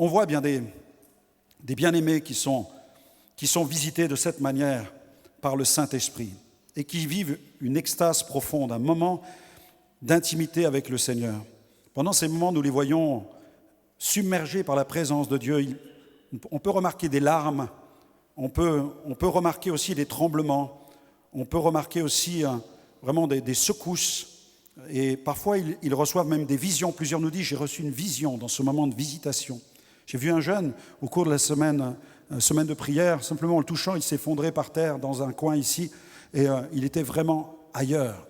On voit bien des bien-aimés qui sont visités de cette manière par le Saint-Esprit et qui vivent une extase profonde, un moment d'intimité avec le Seigneur. Pendant ces moments, nous les voyons submergés par la présence de Dieu. On peut remarquer des larmes, on peut remarquer aussi des tremblements, on peut remarquer aussi vraiment des secousses. Et parfois, ils reçoivent même des visions. Plusieurs nous disent, j'ai reçu une vision dans ce moment de visitation. J'ai vu un jeune, au cours de la semaine de prière, simplement en le touchant, il s'effondrait par terre dans un coin ici, et il était vraiment ailleurs.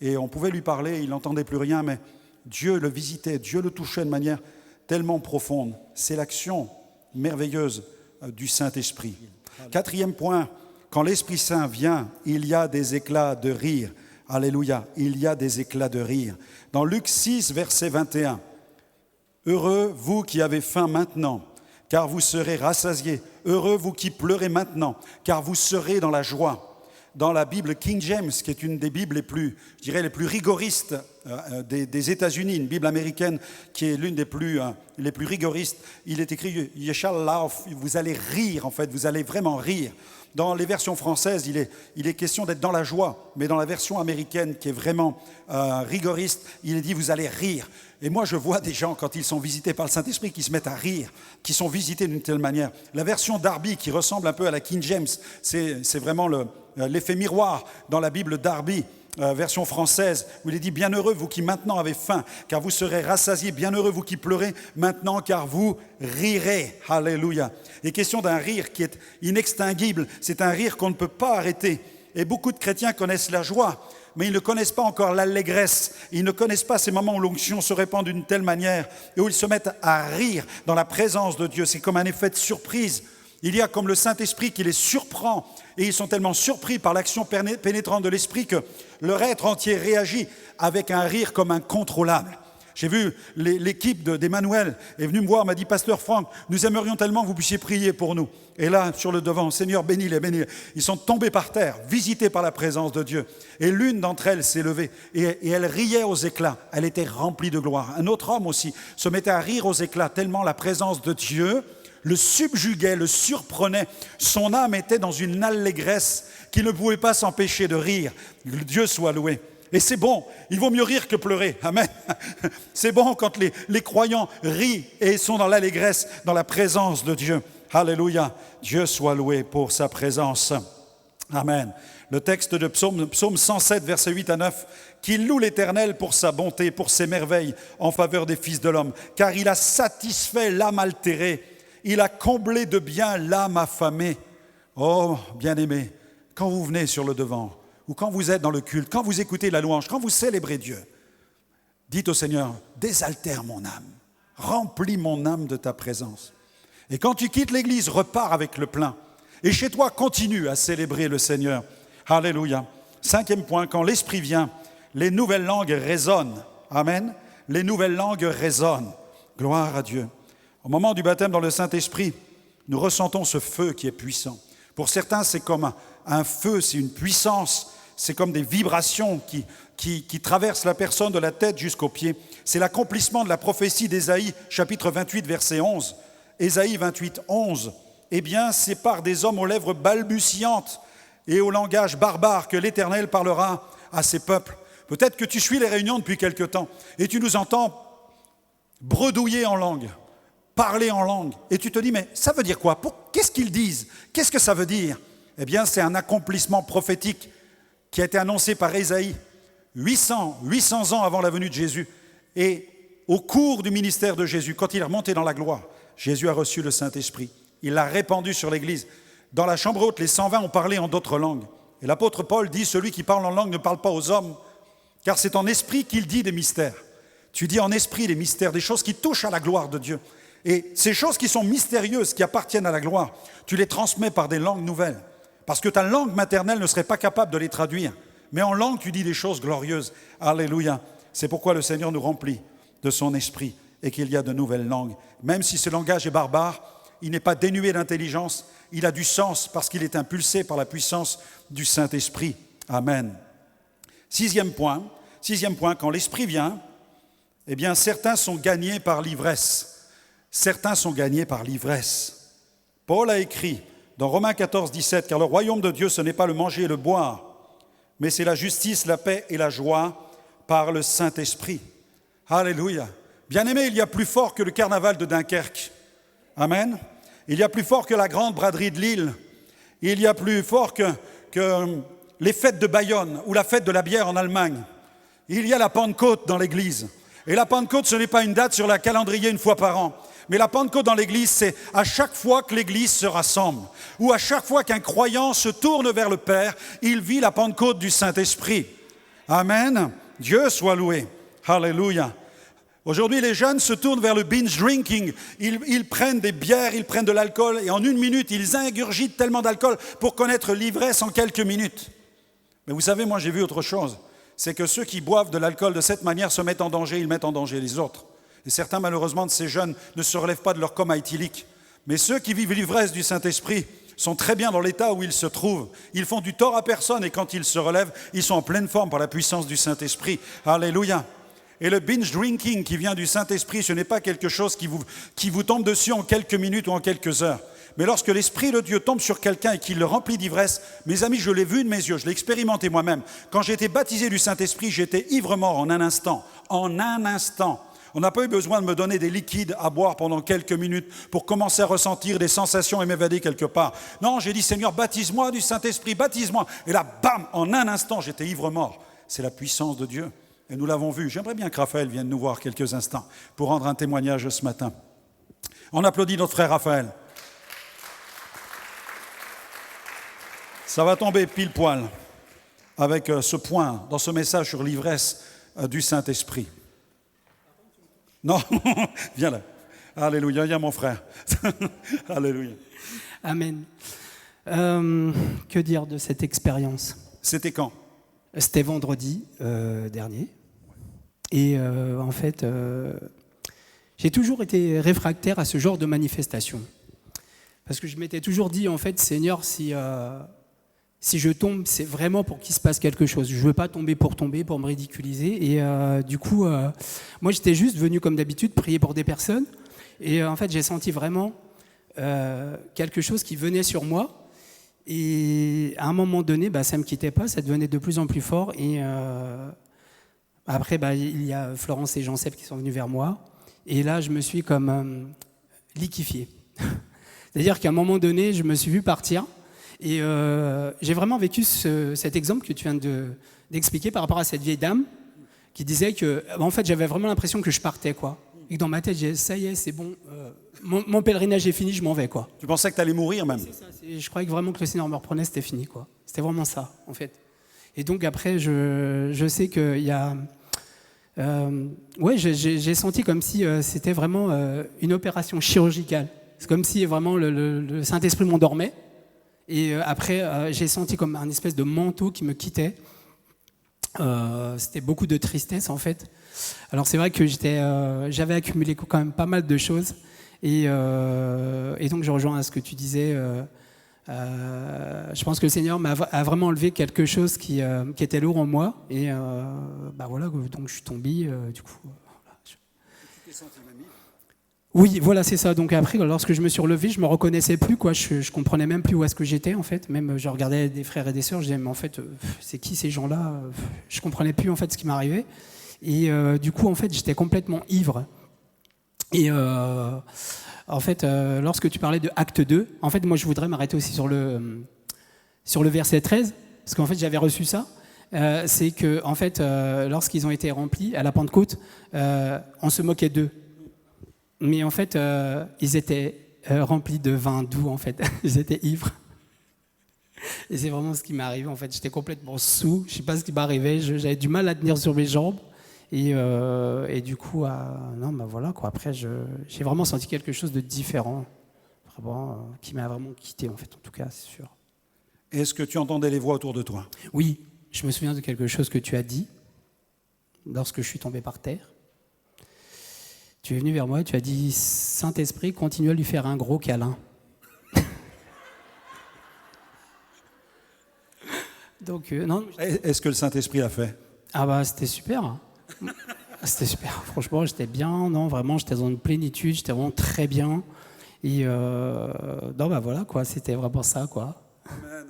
Et on pouvait lui parler, il n'entendait plus rien, mais Dieu le visitait, Dieu le touchait de manière tellement profonde. C'est l'action merveilleuse du Saint-Esprit. 4e point, quand l'Esprit Saint vient, il y a des éclats de rire. Alléluia, il y a des éclats de rire. Dans Luc 6, verset 21, « Heureux vous qui avez faim maintenant, car vous serez rassasiés. Heureux vous qui pleurez maintenant, car vous serez dans la joie. » Dans la Bible King James, qui est une des Bibles les plus rigoristes des États-Unis, une Bible américaine qui est l'une des plus rigoristes, il est écrit « You shall laugh », vous allez rire en fait, vous allez vraiment rire. Dans les versions françaises, il est question d'être dans la joie, mais dans la version américaine qui est vraiment rigoriste, il est dit « vous allez rire ». Et moi, je vois des gens, quand ils sont visités par le Saint-Esprit, qui se mettent à rire, qui sont visités d'une telle manière. La version Darby, qui ressemble un peu à la King James, c'est vraiment l'effet miroir dans la Bible Darby, version française, où il est dit « Bienheureux, vous qui maintenant avez faim, car vous serez rassasiés. Bienheureux, vous qui pleurez maintenant, car vous rirez. » Alléluia. Il est question d'un rire qui est inextinguible. C'est un rire qu'on ne peut pas arrêter. Et beaucoup de chrétiens connaissent la joie, mais ils ne connaissent pas encore l'allégresse. Ils ne connaissent pas ces moments où l'onction se répand d'une telle manière et où ils se mettent à rire dans la présence de Dieu. C'est comme un effet de surprise. Il y a comme le Saint-Esprit qui les surprend et ils sont tellement surpris par l'action pénétrante de l'Esprit que leur être entier réagit avec un rire comme incontrôlable. J'ai vu l'équipe d'Emmanuel est venue me voir, m'a dit « Pasteur Franck, nous aimerions tellement que vous puissiez prier pour nous. » Et là, sur le devant, « Seigneur, bénis-les, bénis-les. » Ils sont tombés par terre, visités par la présence de Dieu. Et l'une d'entre elles s'est levée et elle riait aux éclats. Elle était remplie de gloire. Un autre homme aussi se mettait à rire aux éclats tellement la présence de Dieu le subjuguait, le surprenait. Son âme était dans une allégresse qui ne pouvait pas s'empêcher de rire. Dieu soit loué. Et c'est bon, il vaut mieux rire que pleurer. Amen. C'est bon quand les croyants rient et sont dans l'allégresse, dans la présence de Dieu. Alléluia. Dieu soit loué pour sa présence. Amen. Le texte de Psaume 107, versets 8 à 9, « Qu'il loue l'Éternel pour sa bonté, pour ses merveilles en faveur des fils de l'homme, car il a satisfait l'âme altérée, il a comblé de bien l'âme affamée. » Oh, bien-aimés, quand vous venez sur le devant, ou quand vous êtes dans le culte, quand vous écoutez la louange, quand vous célébrez Dieu, dites au Seigneur, désaltère mon âme, remplis mon âme de ta présence. Et quand tu quittes l'église, repars avec le plein. Et chez toi, continue à célébrer le Seigneur. Alléluia. 5e point, quand l'Esprit vient, les nouvelles langues résonnent. Amen. Les nouvelles langues résonnent. Gloire à Dieu. Au moment du baptême dans le Saint-Esprit, nous ressentons ce feu qui est puissant. Pour certains, c'est comme un feu, c'est une puissance, c'est comme des vibrations qui traversent la personne de la tête jusqu'aux pieds. C'est l'accomplissement de la prophétie d'Ésaïe, chapitre 28, verset 11. Ésaïe 28, 11. « Eh bien, c'est par des hommes aux lèvres balbutiantes et au langage barbare que l'Éternel parlera à ses peuples. » Peut-être que tu suis les réunions depuis quelque temps et tu nous entends bredouiller en langue, parler en langue. Et tu te dis, mais ça veut dire quoi? Qu'est-ce qu'ils disent? Qu'est-ce que ça veut dire? Eh bien, c'est un accomplissement prophétique qui a été annoncé par Ésaïe 800 ans avant la venue de Jésus. Et au cours du ministère de Jésus, quand il est remonté dans la gloire, Jésus a reçu le Saint-Esprit. Il l'a répandu sur l'Église. Dans la chambre haute, les 120 ont parlé en d'autres langues. Et l'apôtre Paul dit, celui qui parle en langue ne parle pas aux hommes, car c'est en esprit qu'il dit des mystères. Tu dis en esprit des mystères, des choses qui touchent à la gloire de Dieu. Et ces choses qui sont mystérieuses, qui appartiennent à la gloire, tu les transmets par des langues nouvelles. Parce que ta langue maternelle ne serait pas capable de les traduire. Mais en langue, tu dis des choses glorieuses. Alléluia. C'est pourquoi le Seigneur nous remplit de son esprit et qu'il y a de nouvelles langues. Même si ce langage est barbare, il n'est pas dénué d'intelligence, il a du sens parce qu'il est impulsé par la puissance du Saint-Esprit. Amen. Sixième point, quand l'Esprit vient, eh bien certains sont gagnés par l'ivresse. Certains sont gagnés par l'ivresse. Paul a écrit dans Romains 14, 17, « Car le royaume de Dieu, ce n'est pas le manger et le boire, mais c'est la justice, la paix et la joie par le Saint-Esprit. » Alléluia. Bien-aimés, il y a plus fort que le carnaval de Dunkerque. Amen. Il y a plus fort que la grande braderie de Lille. Il y a plus fort que les fêtes de Bayonne ou la fête de la bière en Allemagne. Il y a la Pentecôte dans l'Église. Et la Pentecôte, ce n'est pas une date sur la calendrier une fois par an. Mais la Pentecôte dans l'Église, c'est à chaque fois que l'Église se rassemble, ou à chaque fois qu'un croyant se tourne vers le Père, il vit la Pentecôte du Saint-Esprit. Amen. Dieu soit loué. Alléluia. Aujourd'hui, les jeunes se tournent vers le binge drinking. Ils prennent des bières, ils prennent de l'alcool, et en 1 minute, ils ingurgitent tellement d'alcool pour connaître l'ivresse en quelques minutes. Mais vous savez, moi j'ai vu autre chose. C'est que ceux qui boivent de l'alcool de cette manière se mettent en danger, ils mettent en danger les autres. Et certains, malheureusement, de ces jeunes ne se relèvent pas de leur coma éthylique. Mais ceux qui vivent l'ivresse du Saint-Esprit sont très bien dans l'état où ils se trouvent. Ils font du tort à personne et quand ils se relèvent, ils sont en pleine forme par la puissance du Saint-Esprit. Alléluia. Et le binge drinking qui vient du Saint-Esprit, ce n'est pas quelque chose qui vous tombe dessus en quelques minutes ou en quelques heures. Mais lorsque l'Esprit de Dieu tombe sur quelqu'un et qu'il le remplit d'ivresse, mes amis, je l'ai vu de mes yeux, je l'ai expérimenté moi-même. Quand j'ai été baptisé du Saint-Esprit, j'étais ivre-mort en un instant. En un instant. On n'a pas eu besoin de me donner des liquides à boire pendant quelques minutes pour commencer à ressentir des sensations et m'évader quelque part. Non, j'ai dit, Seigneur, baptise-moi du Saint-Esprit, baptise-moi. Et là, bam, en un instant, j'étais ivre-mort. C'est la puissance de Dieu. Et nous l'avons vu. J'aimerais bien que Raphaël vienne nous voir quelques instants pour rendre un témoignage ce matin. On applaudit notre frère Raphaël. Ça va tomber pile poil avec ce point, dans ce message sur l'ivresse du Saint-Esprit. Non, viens là. Alléluia, il y a mon frère. Alléluia. Amen. Que dire de cette expérience ? C'était quand ? C'était vendredi dernier. Et en fait, j'ai toujours été réfractaire à ce genre de manifestation. Parce que je m'étais toujours dit, en fait, Seigneur, si je tombe, c'est vraiment pour qu'il se passe quelque chose. Je ne veux pas tomber, pour me ridiculiser. Et du coup, moi, j'étais juste venu, comme d'habitude, prier pour des personnes. Et en fait, j'ai senti vraiment quelque chose qui venait sur moi. Et à un moment donné, ça ne me quittait pas, ça devenait de plus en plus fort. Et après, il y a Florence et Jean-Seb qui sont venus vers moi. Et là, je me suis comme liquéfié. C'est-à-dire qu'à un moment donné, je me suis vu partir. Et j'ai vraiment vécu cet exemple que tu viens d'expliquer par rapport à cette vieille dame qui disait que, en fait, j'avais vraiment l'impression que je partais, quoi. Et que dans ma tête, j'ai dit, ça y est, c'est bon, mon pèlerinage est fini, je m'en vais, quoi. Tu pensais que tu allais mourir même ? C'est ça, je croyais que vraiment que le Seigneur me reprenait, c'était fini, quoi. C'était vraiment ça, en fait. Et donc après, je sais qu'il y a... j'ai senti comme si c'était vraiment une opération chirurgicale. C'est comme si vraiment le Saint-Esprit m'endormait. Et après, j'ai senti comme un espèce de manteau qui me quittait. C'était beaucoup de tristesse, en fait. Alors c'est vrai que j'avais accumulé quand même pas mal de choses. Et donc je rejoins à ce que tu disais. Je pense que le Seigneur a vraiment enlevé quelque chose qui était lourd en moi. Et voilà, donc je suis tombé. Du coup, voilà. Tu t'es senti mamie ? Oui, voilà, c'est ça. Donc après, lorsque je me suis relevé, je me reconnaissais plus, quoi. Je comprenais même plus où est-ce que j'étais, en fait. Même, je regardais des frères et des sœurs, je disais, mais en fait, c'est qui ces gens-là ? Je comprenais plus, en fait, ce qui m'arrivait. Et du coup, en fait, j'étais complètement ivre. Et en fait, lorsque tu parlais de Acte 2, en fait, moi, je voudrais m'arrêter aussi sur le verset 13, parce qu'en fait, j'avais reçu ça. C'est que, en fait, lorsqu'ils ont été remplis à la Pentecôte, on se moquait d'eux. Mais en fait, ils étaient remplis de vin doux, en fait. Ils étaient ivres. Et c'est vraiment ce qui m'est arrivé, en fait. J'étais complètement saoul. Je ne sais pas ce qui m'arrivait. J'avais du mal à tenir sur mes jambes. Et du coup, voilà, quoi. Après, j'ai vraiment senti quelque chose de différent, vraiment, qui m'a vraiment quitté, en fait, en tout cas, c'est sûr. Est-ce que tu entendais les voix autour de toi ? Oui, je me souviens de quelque chose que tu as dit lorsque je suis tombé par terre. Tu es venu vers moi et tu as dit « Saint-Esprit, continue à lui faire un gros câlin. » Donc, non. Est-ce que le Saint-Esprit l'a fait ? Ah c'était super. C'était super. Franchement, j'étais bien. Non, vraiment, j'étais dans une plénitude. J'étais vraiment très bien. Et non, bah voilà, quoi. C'était vraiment ça, quoi. Amen.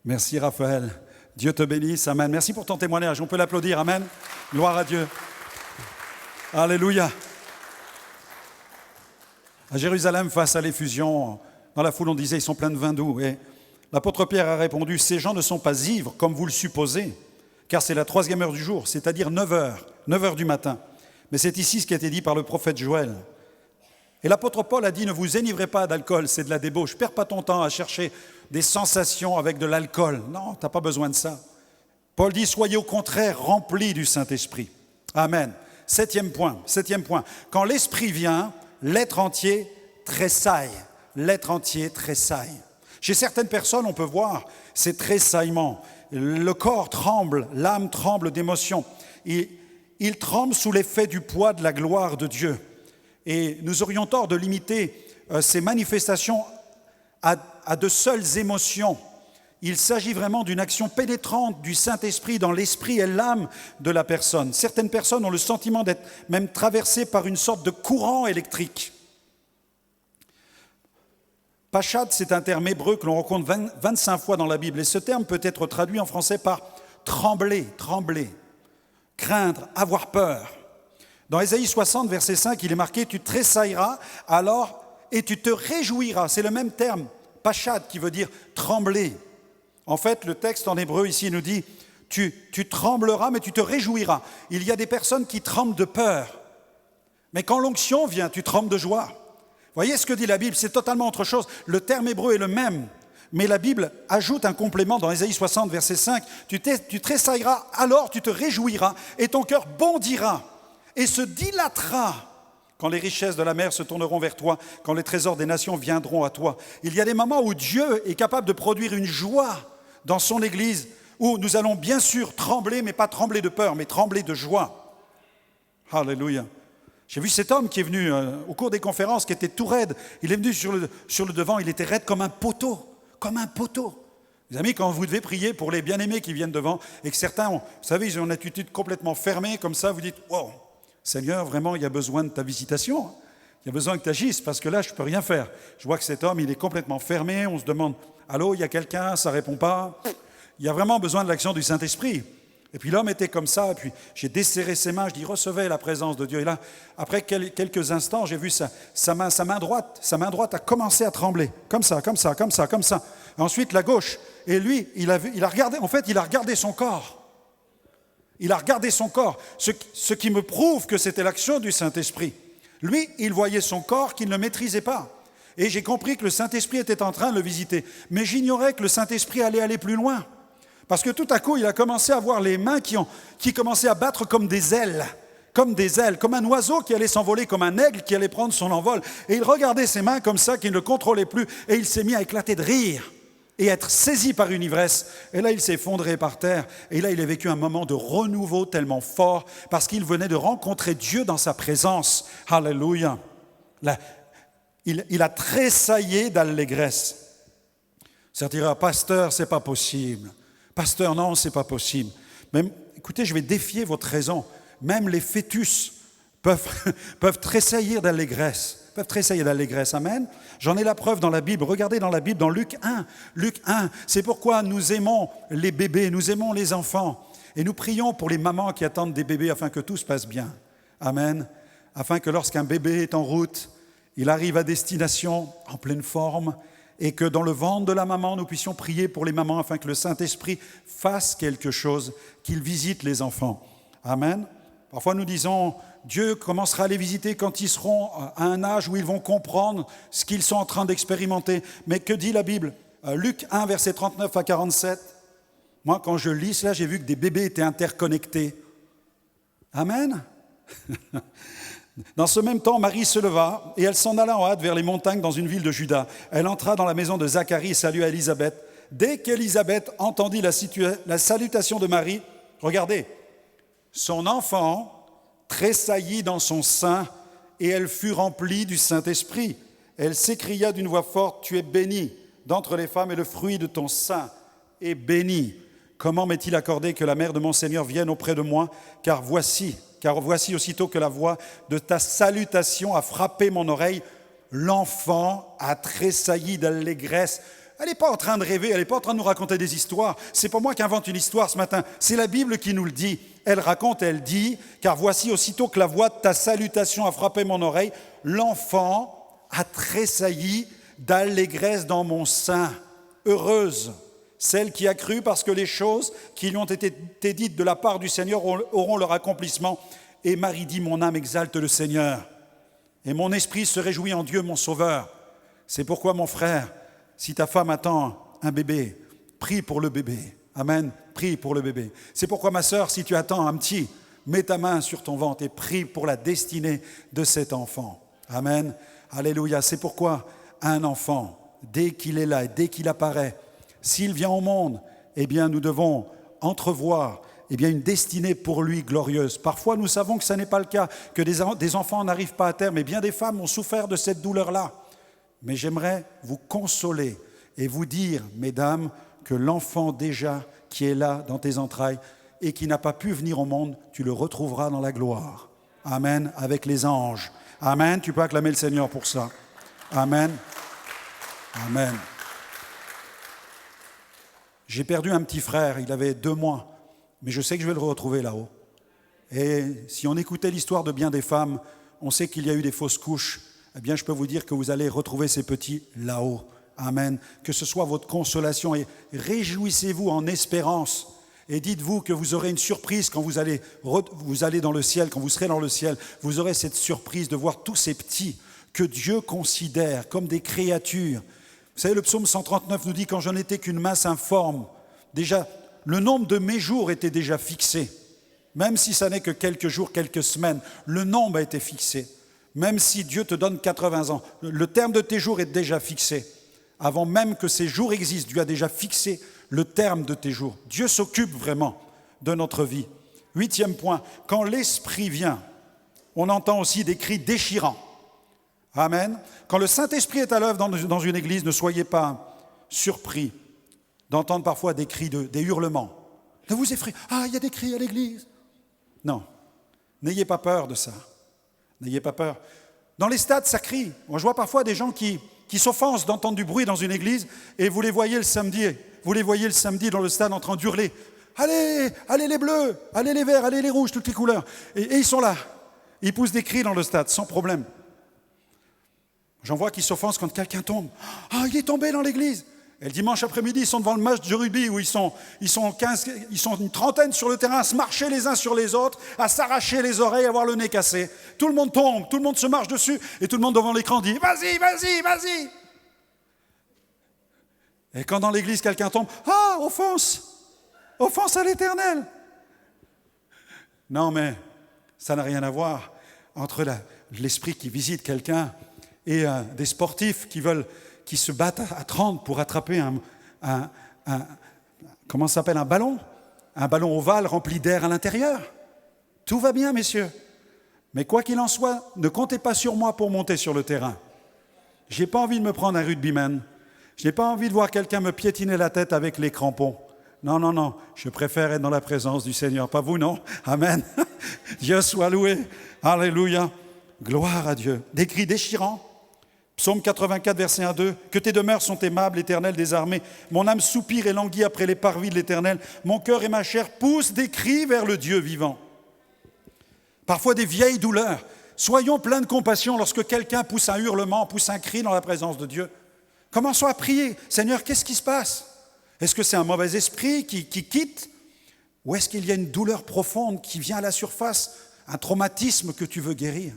Merci, Raphaël. Dieu te bénisse. Amen. Merci pour ton témoignage. On peut l'applaudir. Amen. Gloire à Dieu. Alléluia. À Jérusalem, face à l'effusion, dans la foule, on disait, ils sont pleins de vin doux. Et l'apôtre Pierre a répondu, ces gens ne sont pas ivres, comme vous le supposez, car c'est la 3e heure du jour, c'est-à-dire 9 heures du matin. Mais c'est ici ce qui a été dit par le prophète Joël. Et l'apôtre Paul a dit, ne vous enivrez pas d'alcool, c'est de la débauche. Perds pas ton temps à chercher des sensations avec de l'alcool. Non, tu n'as pas besoin de ça. Paul dit, soyez au contraire remplis du Saint-Esprit. Amen. Septième point. Quand l'Esprit vient, l'être entier tressaille. L'être entier tressaille. Chez certaines personnes, on peut voir ces tressaillements. Le corps tremble, l'âme tremble d'émotion. Il tremble sous l'effet du poids de la gloire de Dieu. Et nous aurions tort de limiter ces manifestations à de seules émotions. Il s'agit vraiment d'une action pénétrante du Saint-Esprit dans l'esprit et l'âme de la personne. Certaines personnes ont le sentiment d'être même traversées par une sorte de courant électrique. Pachad, c'est un terme hébreu que l'on rencontre 25 fois dans la Bible. Et ce terme peut être traduit en français par trembler, craindre, avoir peur. Dans Ésaïe 60, verset 5, il est marqué « Tu tressailleras alors et tu te réjouiras ». C'est le même terme, pachad, qui veut dire trembler. En fait, le texte en hébreu ici nous dit « Tu trembleras, mais tu te réjouiras ». Il y a des personnes qui tremblent de peur. Mais quand l'onction vient, tu trembles de joie. Vous voyez ce que dit la Bible, c'est totalement autre chose. Le terme hébreu est le même, mais la Bible ajoute un complément dans Ésaïe 60, verset 5. Tu tressailleras, alors tu te réjouiras, et ton cœur bondira et se dilatera quand les richesses de la mer se tourneront vers toi, quand les trésors des nations viendront à toi. Il y a des moments où Dieu est capable de produire une joie dans son Église, où nous allons bien sûr trembler, mais pas trembler de peur, mais trembler de joie. Alléluia. J'ai vu cet homme qui est venu au cours des conférences, qui était tout raide. Il est venu sur le devant, il était raide comme un poteau. Les amis, quand vous devez prier pour les bien-aimés qui viennent devant, et que certains, vous savez, ils ont une attitude complètement fermée, comme ça, vous dites « Wow, Seigneur, vraiment, il y a besoin de ta visitation. Il y a besoin que tu agisses, parce que là, je ne peux rien faire. » Je vois que cet homme, il est complètement fermé. On se demande « Allô, il y a quelqu'un ?» Ça ne répond pas. Il y a vraiment besoin de l'action du Saint-Esprit. Et puis l'homme était comme ça, et puis j'ai desserré ses mains, je dis recevez la présence de Dieu. Et là, après quelques instants, j'ai vu sa main droite a commencé à trembler, comme ça. Et ensuite la gauche. Et lui, il a regardé son corps. Il a regardé son corps, ce qui me prouve que c'était l'action du Saint-Esprit. Lui, il voyait son corps qu'il ne maîtrisait pas. Et j'ai compris que le Saint-Esprit était en train de le visiter. Mais j'ignorais que le Saint-Esprit allait aller plus loin. Parce que tout à coup, il a commencé à voir les mains qui commençaient à battre comme des ailes, comme un oiseau qui allait s'envoler, comme un aigle qui allait prendre son envol. Et il regardait ses mains comme ça, qu'il ne le contrôlait plus, et il s'est mis à éclater de rire et être saisi par une ivresse. Et là, il s'est effondré par terre, et là, il a vécu un moment de renouveau tellement fort, parce qu'il venait de rencontrer Dieu dans sa présence. Alléluia. Là, il a tressaillé d'allégresse. Certains diront, pasteur, c'est pas possible. Pasteur, non, ce n'est pas possible. Même, écoutez, je vais défier votre raison. Même les fœtus peuvent tressaillir d'allégresse. Amen. J'en ai la preuve dans la Bible. Regardez dans la Bible, dans Luc 1. Luc 1, c'est pourquoi nous aimons les bébés, nous aimons les enfants. Et nous prions pour les mamans qui attendent des bébés afin que tout se passe bien. Amen. Afin que lorsqu'un bébé est en route, il arrive à destination en pleine forme, et que dans le ventre de la maman, nous puissions prier pour les mamans afin que le Saint-Esprit fasse quelque chose, qu'il visite les enfants. Amen. Parfois nous disons, Dieu commencera à les visiter quand ils seront à un âge où ils vont comprendre ce qu'ils sont en train d'expérimenter. Mais que dit la Bible ? Luc 1, versets 39 à 47. Moi, quand je lis cela, j'ai vu que des bébés étaient interconnectés. Amen. Dans ce même temps, Marie se leva et elle s'en alla en hâte vers les montagnes dans une ville de Juda. Elle entra dans la maison de Zacharie et salua Élisabeth. Dès qu'Élisabeth entendit la salutation de Marie, regardez, son enfant tressaillit dans son sein et elle fut remplie du Saint-Esprit. Elle s'écria d'une voix forte, « Tu es bénie d'entre les femmes et le fruit de ton sein est béni. » comment m'est-il accordé que la mère de mon Seigneur vienne auprès de moi, car voici aussitôt que la voix de ta salutation a frappé mon oreille, l'enfant a tressailli d'allégresse. Elle n'est pas en train de rêver, elle n'est pas en train de nous raconter des histoires. C'est pas moi qui invente une histoire ce matin, c'est la Bible qui nous le dit. Elle raconte, elle dit, car voici aussitôt que la voix de ta salutation a frappé mon oreille, l'enfant a tressailli d'allégresse dans mon sein. Heureuse celle qui a cru, parce que les choses qui lui ont été dites de la part du Seigneur auront leur accomplissement. Et Marie dit, mon âme exalte le Seigneur, et mon esprit se réjouit en Dieu mon Sauveur. C'est pourquoi mon frère, si ta femme attend un bébé, prie pour le bébé. Amen, prie pour le bébé. C'est pourquoi ma sœur, si tu attends un petit, mets ta main sur ton ventre et prie pour la destinée de cet enfant. Amen, alléluia. C'est pourquoi un enfant, dès qu'il est là et dès qu'il apparaît, s'il vient au monde, eh bien nous devons entrevoir une destinée pour lui glorieuse. Parfois nous savons que ce n'est pas le cas, que des enfants n'arrivent pas à terme, et bien des femmes ont souffert de cette douleur-là. Mais j'aimerais vous consoler et vous dire, mesdames, que l'enfant déjà qui est là dans tes entrailles et qui n'a pas pu venir au monde, tu le retrouveras dans la gloire. Amen, avec les anges. Amen, tu peux acclamer le Seigneur pour ça. Amen. Amen. J'ai perdu un petit frère, il avait 2 mois, mais je sais que je vais le retrouver là-haut. Et si on écoutait l'histoire de bien des femmes, on sait qu'il y a eu des fausses couches. Eh bien, je peux vous dire que vous allez retrouver ces petits là-haut. Amen. Que ce soit votre consolation et réjouissez-vous en espérance. Et dites-vous que vous aurez une surprise quand vous allez dans le ciel, quand vous serez dans le ciel. Vous aurez cette surprise de voir tous ces petits que Dieu considère comme des créatures. Vous savez, le psaume 139 nous dit « Quand je n'étais qu'une masse informe », déjà, le nombre de mes jours était déjà fixé. Même si ça n'est que quelques jours, quelques semaines, le nombre a été fixé. Même si Dieu te donne 80 ans, le terme de tes jours est déjà fixé. Avant même que ces jours existent, Dieu a déjà fixé le terme de tes jours. Dieu s'occupe vraiment de notre vie. 8e point, quand l'Esprit vient, on entend aussi des cris déchirants. Amen. Quand le Saint-Esprit est à l'œuvre dans une église, ne soyez pas surpris d'entendre parfois des cris, des hurlements. Ne vous effrayez. Ah, il y a des cris à l'église. Non, n'ayez pas peur de ça. N'ayez pas peur. Dans les stades, ça crie. Moi, je vois parfois des gens qui s'offensent d'entendre du bruit dans une église et vous les voyez le samedi dans le stade en train d'hurler. Allez, allez les bleus, allez les verts, allez les rouges, toutes les couleurs. Et ils sont là. Ils poussent des cris dans le stade, sans problème. J'en vois qui s'offensent quand quelqu'un tombe. Ah, il est tombé dans l'église. Et le dimanche après-midi, ils sont devant le match de rugby où ils sont une trentaine sur le terrain à se marcher les uns sur les autres, à s'arracher les oreilles, à avoir le nez cassé. Tout le monde tombe, tout le monde se marche dessus et tout le monde devant l'écran dit « Vas-y, vas-y, vas-y !» Et quand dans l'église quelqu'un tombe, « Ah, offense à l'Éternel !» Non, mais ça n'a rien à voir entre l'esprit qui visite quelqu'un et des sportifs qui se battent à 30 pour attraper un ballon ovale rempli d'air à l'intérieur. Tout va bien, messieurs. Mais quoi qu'il en soit, ne comptez pas sur moi pour monter sur le terrain. Je n'ai pas envie de me prendre un rugbyman. Je n'ai pas envie de voir quelqu'un me piétiner la tête avec les crampons. Non, non, non. Je préfère être dans la présence du Seigneur. Pas vous, non? Amen. Dieu soit loué. Alléluia. Gloire à Dieu. Des cris déchirants. Psaume 84, verset 1-2. Que tes demeures sont aimables, l'Éternel des armées. Mon âme soupire et languit après les parvis de l'Éternel. Mon cœur et ma chair poussent des cris vers le Dieu vivant. Parfois des vieilles douleurs. Soyons pleins de compassion lorsque quelqu'un pousse un hurlement, pousse un cri dans la présence de Dieu. Commençons à prier. Seigneur, qu'est-ce qui se passe? Est-ce que c'est un mauvais esprit qui quitte? Ou est-ce qu'il y a une douleur profonde qui vient à la surface? Un traumatisme que tu veux guérir?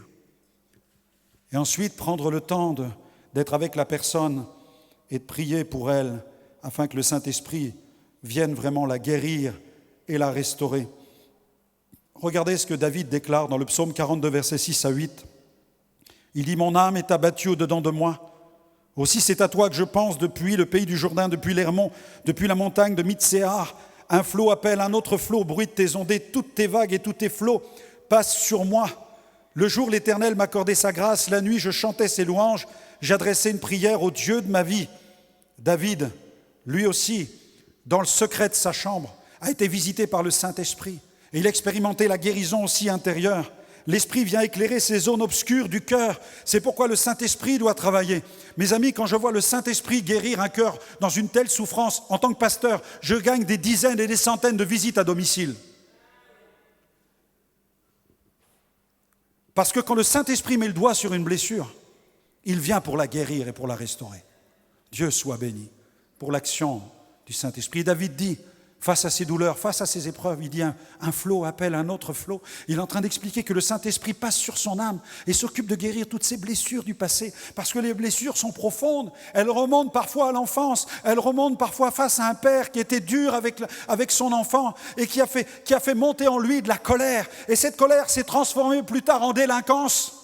Et ensuite, prendre le temps d'être avec la personne et de prier pour elle afin que le Saint-Esprit vienne vraiment la guérir et la restaurer. Regardez ce que David déclare dans le psaume 42, versets 6-8. Il dit « Mon âme est abattue au-dedans de moi. Aussi c'est à toi que je pense depuis le pays du Jourdain, depuis l'Hermon, depuis la montagne de Mitsehar. Un flot appelle un autre flot, bruit de tes ondées, toutes tes vagues et tous tes flots passent sur moi. Le jour, l'Éternel m'accordait sa grâce. La nuit, je chantais ses louanges. J'adressais une prière au Dieu de ma vie. » David, lui aussi, dans le secret de sa chambre, a été visité par le Saint-Esprit. Et il a expérimenté la guérison aussi intérieure. L'Esprit vient éclairer ces zones obscures du cœur. C'est pourquoi le Saint-Esprit doit travailler. Mes amis, quand je vois le Saint-Esprit guérir un cœur dans une telle souffrance, en tant que pasteur, je gagne des dizaines et des centaines de visites à domicile. Parce que quand le Saint-Esprit met le doigt sur une blessure, il vient pour la guérir et pour la restaurer. Dieu soit béni pour l'action du Saint-Esprit. David dit, face à ses douleurs, face à ses épreuves, il dit un flot appelle un autre flot. Il est en train d'expliquer que le Saint-Esprit passe sur son âme et s'occupe de guérir toutes ces blessures du passé. Parce que les blessures sont profondes. Elles remontent parfois à l'enfance. Elles remontent parfois face à un père qui était dur avec son enfant et qui a fait monter en lui de la colère. Et cette colère s'est transformée plus tard en délinquance.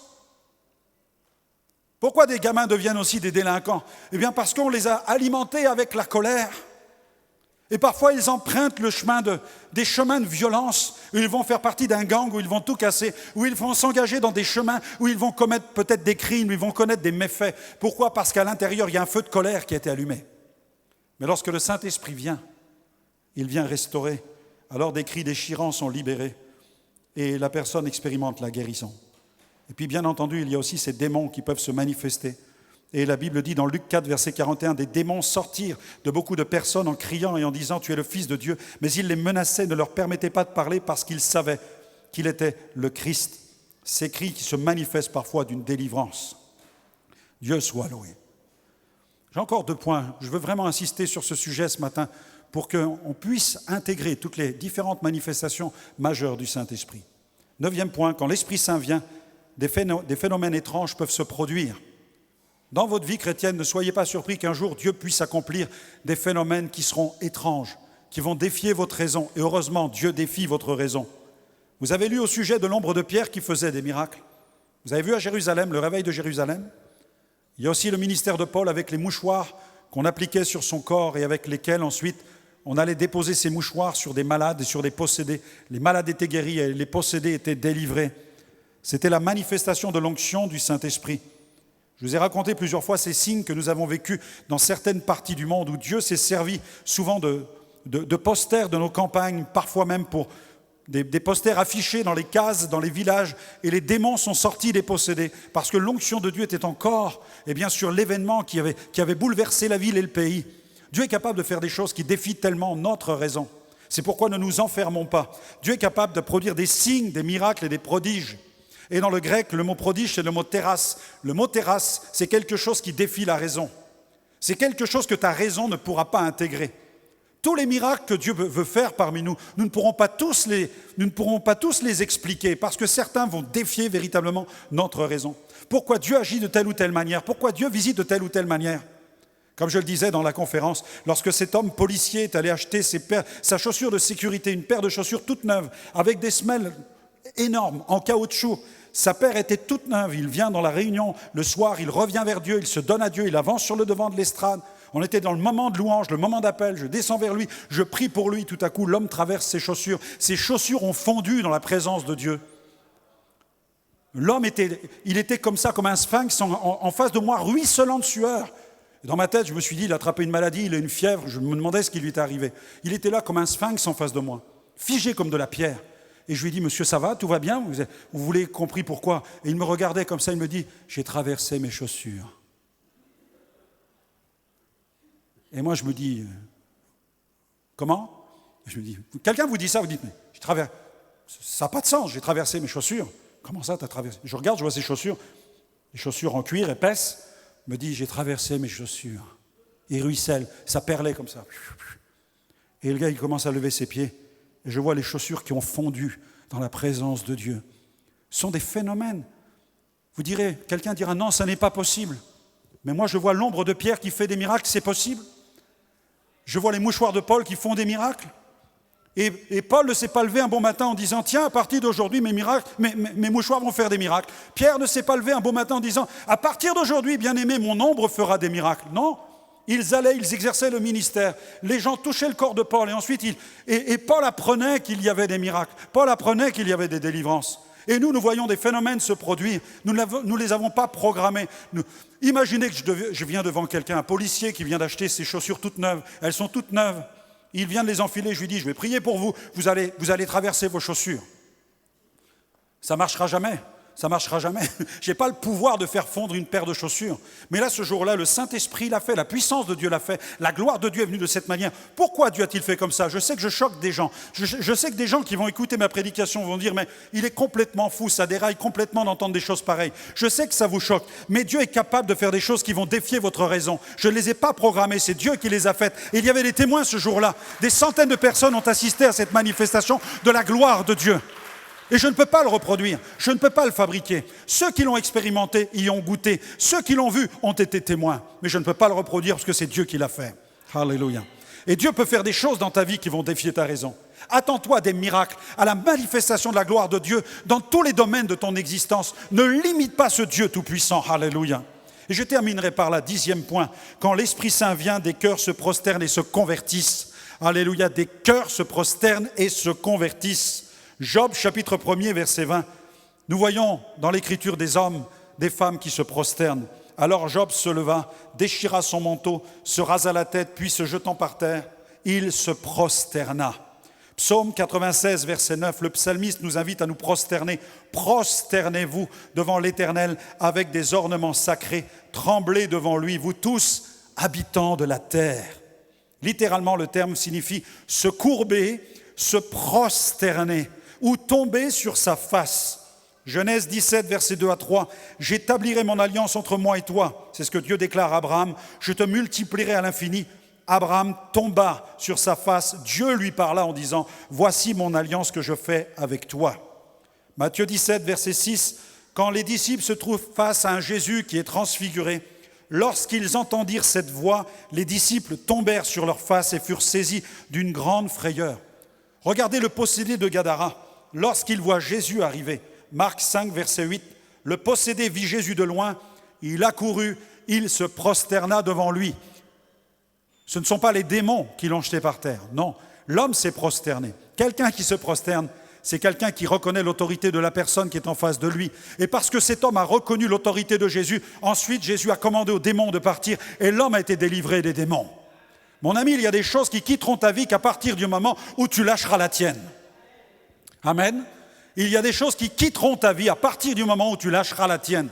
Pourquoi des gamins deviennent aussi des délinquants? Eh bien parce qu'on les a alimentés avec la colère. Et parfois, ils empruntent des chemins de violence, où ils vont faire partie d'un gang, où ils vont tout casser, où ils vont s'engager dans des chemins, où ils vont commettre peut-être des crimes, où ils vont connaître des méfaits. Pourquoi? Parce qu'à l'intérieur, il y a un feu de colère qui a été allumé. Mais lorsque le Saint-Esprit vient, il vient restaurer. Alors des cris déchirants sont libérés et la personne expérimente la guérison. Et puis, bien entendu, il y a aussi ces démons qui peuvent se manifester. Et la Bible dit dans Luc 4, verset 41, des démons sortirent de beaucoup de personnes en criant et en disant « Tu es le Fils de Dieu ». Mais ils les menaçaient, ne leur permettaient pas de parler parce qu'ils savaient qu'il était le Christ. Ces cris qui se manifestent parfois d'une délivrance. Dieu soit loué. J'ai encore 2 points. Je veux vraiment insister sur ce sujet ce matin pour qu'on puisse intégrer toutes les différentes manifestations majeures du Saint-Esprit. 9e point, quand l'Esprit Saint vient, des phénomènes étranges peuvent se produire. Dans votre vie chrétienne, ne soyez pas surpris qu'un jour Dieu puisse accomplir des phénomènes qui seront étranges, qui vont défier votre raison. Et heureusement, Dieu défie votre raison. Vous avez lu au sujet de l'ombre de Pierre qui faisait des miracles. Vous avez vu à Jérusalem, le réveil de Jérusalem. Il y a aussi le ministère de Paul avec les mouchoirs qu'on appliquait sur son corps et avec lesquels ensuite on allait déposer ces mouchoirs sur des malades et sur des possédés. Les malades étaient guéris et les possédés étaient délivrés. C'était la manifestation de l'onction du Saint-Esprit. Je vous ai raconté plusieurs fois ces signes que nous avons vécus dans certaines parties du monde où Dieu s'est servi souvent de posters de nos campagnes, parfois même pour des posters affichés dans les cases, dans les villages, et les démons sont sortis des possédés parce que l'onction de Dieu était encore, sur l'événement qui avait bouleversé la ville et le pays. Dieu est capable de faire des choses qui défient tellement notre raison. C'est pourquoi ne nous enfermons pas. Dieu est capable de produire des signes, des miracles et des prodiges. Et dans le grec, le mot prodige, c'est le mot terrasse. Le mot terrasse, c'est quelque chose qui défie la raison. C'est quelque chose que ta raison ne pourra pas intégrer. Tous les miracles que Dieu veut faire parmi nous, nous ne pourrons pas tous les expliquer parce que certains vont défier véritablement notre raison. Pourquoi Dieu agit de telle ou telle manière? Pourquoi Dieu visite de telle ou telle manière? Comme je le disais dans la conférence, lorsque cet homme policier est allé acheter sa chaussure de sécurité, une paire de chaussures toute neuve, avec des semelles énormes, en caoutchouc, sa paire était toute neuve, il vient dans la réunion, le soir, il revient vers Dieu, il se donne à Dieu, il avance sur le devant de l'estrade. On était dans le moment de louange, le moment d'appel, je descends vers lui, je prie pour lui, tout à coup l'homme traverse ses chaussures ont fondu dans la présence de Dieu. L'homme était comme ça, comme un sphinx en face de moi, ruisselant de sueur. Et dans ma tête, je me suis dit, il a attrapé une maladie, il a une fièvre, je me demandais ce qui lui était arrivé. Il était là comme un sphinx en face de moi, figé comme de la pierre. Et je lui ai dit, monsieur, ça va, tout va bien? Vous voulez compris pourquoi? Et il me regardait comme ça, il me dit, j'ai traversé mes chaussures. Et moi, je me dis, comment? Je me dis, quelqu'un vous dit ça, vous dites, mais ça n'a pas de sens, j'ai traversé mes chaussures. Comment ça, tu as traversé? Je regarde, je vois ces chaussures, les chaussures en cuir épaisses, me dit, j'ai traversé mes chaussures. Il ruisselle, ça perlait comme ça. Et le gars, il commence à lever ses pieds. Et je vois les chaussures qui ont fondu dans la présence de Dieu. Ce sont des phénomènes. Vous direz, quelqu'un dira, non, ça n'est pas possible. Mais moi, je vois l'ombre de Pierre qui fait des miracles, c'est possible. Je vois les mouchoirs de Paul qui font des miracles. Et Paul ne s'est pas levé un bon matin en disant, tiens, à partir d'aujourd'hui, mes mouchoirs vont faire des miracles. Pierre ne s'est pas levé un bon matin en disant, à partir d'aujourd'hui, bien-aimé, mon ombre fera des miracles. Non, ils exerçaient le ministère. Les gens touchaient le corps de Paul et ensuite, Paul apprenait qu'il y avait des miracles. Paul apprenait qu'il y avait des délivrances. Et nous voyons des phénomènes se produire. Nous ne les avons pas programmés. Imaginez que je viens devant quelqu'un, un policier qui vient d'acheter ses chaussures toutes neuves. Elles sont toutes neuves. Il vient de les enfiler, je lui dis, je vais prier pour vous, vous allez traverser vos chaussures. Ça ne marchera jamais. Ça ne marchera jamais. Je n'ai pas le pouvoir de faire fondre une paire de chaussures. Mais là, ce jour-là, le Saint-Esprit l'a fait, la puissance de Dieu l'a fait, la gloire de Dieu est venue de cette manière. Pourquoi Dieu a-t-il fait comme ça? Je sais que je choque des gens. Je sais que des gens qui vont écouter ma prédication vont dire, mais il est complètement fou, ça déraille complètement d'entendre des choses pareilles. Je sais que ça vous choque, mais Dieu est capable de faire des choses qui vont défier votre raison. Je ne les ai pas programmées, c'est Dieu qui les a faites. Et il y avait des témoins ce jour-là. Des centaines de personnes ont assisté à cette manifestation de la gloire de Dieu. Et je ne peux pas le reproduire, je ne peux pas le fabriquer. Ceux qui l'ont expérimenté y ont goûté, ceux qui l'ont vu ont été témoins. Mais je ne peux pas le reproduire parce que c'est Dieu qui l'a fait. Alléluia. Et Dieu peut faire des choses dans ta vie qui vont défier ta raison. Attends-toi à des miracles, à la manifestation de la gloire de Dieu dans tous les domaines de ton existence. Ne limite pas ce Dieu tout-puissant. Alléluia. Et je terminerai par là, 10e point. Quand l'Esprit Saint vient, des cœurs se prosternent et se convertissent. Alléluia, des cœurs se prosternent et se convertissent. Job, chapitre 1er, verset 20. Nous voyons dans l'Écriture des hommes, des femmes qui se prosternent. Alors Job se leva, déchira son manteau, se rasa la tête, puis se jetant par terre, il se prosterna. Psaume 96, verset 9, le psalmiste nous invite à nous prosterner. Prosternez-vous devant l'Éternel avec des ornements sacrés, tremblez devant lui, vous tous, habitants de la terre. Littéralement, le terme signifie se courber, se prosterner ou tomber sur sa face. Genèse 17, versets 2 à 3. « J'établirai mon alliance entre moi et toi. » C'est ce que Dieu déclare à Abraham. « Je te multiplierai à l'infini. » Abraham tomba sur sa face. Dieu lui parla en disant, « Voici mon alliance que je fais avec toi. » Matthieu 17, verset 6. Quand les disciples se trouvent face à un Jésus qui est transfiguré, lorsqu'ils entendirent cette voix, les disciples tombèrent sur leur face et furent saisis d'une grande frayeur. Regardez le possédé de Gadara. Lorsqu'il voit Jésus arriver, Marc 5, verset 8, le possédé vit Jésus de loin, il accourut, il se prosterna devant lui. Ce ne sont pas les démons qui l'ont jeté par terre, non, l'homme s'est prosterné. Quelqu'un qui se prosterne, c'est quelqu'un qui reconnaît l'autorité de la personne qui est en face de lui. Et parce que cet homme a reconnu l'autorité de Jésus, ensuite Jésus a commandé aux démons de partir et l'homme a été délivré des démons. Mon ami, il y a des choses qui quitteront ta vie qu'à partir du moment où tu lâcheras la tienne. Amen. Il y a des choses qui quitteront ta vie à partir du moment où tu lâcheras la tienne.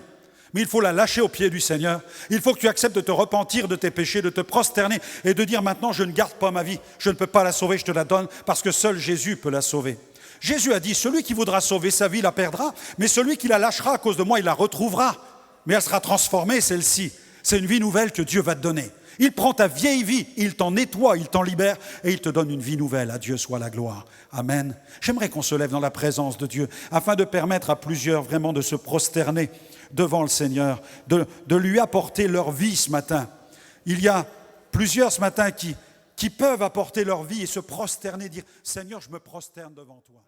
Mais il faut la lâcher aux pieds du Seigneur. Il faut que tu acceptes de te repentir de tes péchés, de te prosterner et de dire maintenant, je ne garde pas ma vie, je ne peux pas la sauver, je te la donne parce que seul Jésus peut la sauver. Jésus a dit, celui qui voudra sauver sa vie la perdra, mais celui qui la lâchera à cause de moi, il la retrouvera. Mais elle sera transformée, celle-ci. C'est une vie nouvelle que Dieu va te donner. Il prend ta vieille vie, il t'en nettoie, il t'en libère et il te donne une vie nouvelle. À Dieu soit la gloire. Amen. J'aimerais qu'on se lève dans la présence de Dieu afin de permettre à plusieurs vraiment de se prosterner devant le Seigneur, de lui apporter leur vie ce matin. Il y a plusieurs ce matin qui peuvent apporter leur vie et se prosterner, dire « Seigneur, je me prosterne devant toi ».